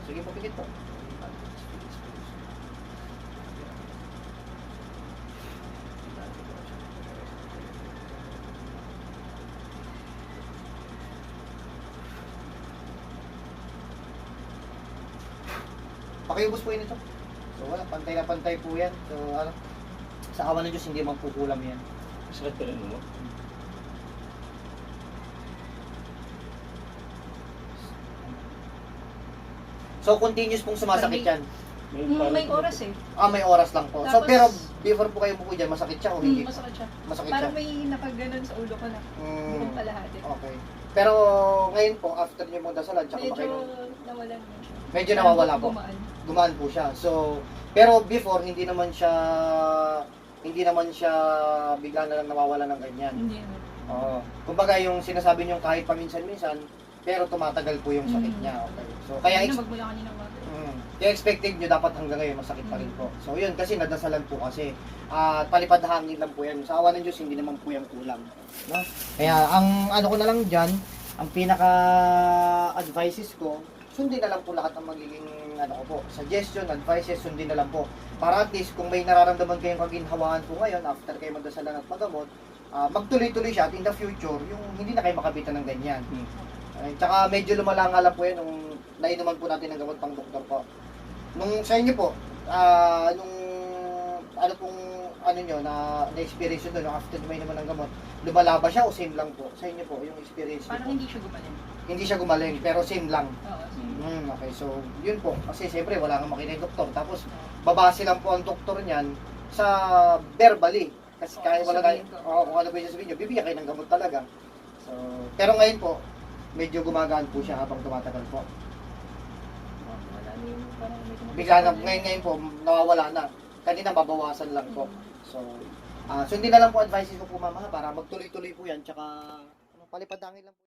Sige po, pikit po. Pakiubos po yun ito. So wala, pantay na pantay po yan. So ano, sa awa ng Diyos hindi magkukulam yan. Sakit pa rin mo? So continuous pong sumasakit yan. May oras eh. May oras lang po. So Tapos- pero before po kayo buko dyan, masakit siya o hindi? Masakit siya. Masakit Parang siya. may nakaganon sa ulo ko na. Buong kalahati. Okay. Pero ngayon po, after niyo mo dasalan, tsaka ba Medyo kayo? nawalan mo siya. Medyo nawawala po. Gumaan. Gumaan po siya. So, pero before, hindi naman siya bigla na lang nawawala ng ganyan. Hindi na. Oo. Kumbaga yung sinasabi niyo kahit paminsan-minsan, pero tumatagal po yung sakit niya. Okay. So, kaya Hindi na magmula kanina umaga. kaya expected nyo dapat hanggang ngayon masakit pa rin po. So yun, kasi nadasalan po kasi. Palipad hangin lang po yan. Sa awa ng Diyos, hindi naman po yung kulang. No? Kaya ang ano ko na lang dyan, ang pinaka advices ko, sundin na lang po lahat ng magiging ano ko po, suggestion, advices, sundin na lang po. Para at least kung may nararamdaman kayong kaginhawaan po ngayon, after kayo magdasalan at magamot, magtuloy-tuloy siya at in the future, yung hindi na kayo makabitan ng ganyan. Tsaka medyo lumala nga lang po yan nung nainuman po natin ng gamot pang doktor po. Nung sa inyo po, nung ano pong ano nyo, na-experience nyo doon, after may naman ng gamot, lumala ba siya o same lang po? Sa inyo po, yung experience nyo Parang po. hindi siya gumaling. Hindi siya gumaling, pero same lang. Oo. Okay, so yun po. Kasi siyempre wala nang makinig doktor. Tapos babase lang po ang doktor niyan sa verbally. Kasi kahit wala kayo, kung ano pa yung sasabihin nyo, bibigyan kayo ng gamot talaga. So, pero ngayon po, medyo gumagaan po siya habang tumatagal po. Wala na yung parang may tumutulong. Bigla na, ngayon po, nawawala na. Kanina babawasan lang po. So, sundin na lang po advices ko po mama para magtuloy-tuloy po yan. Tsaka, palipadangin lang po.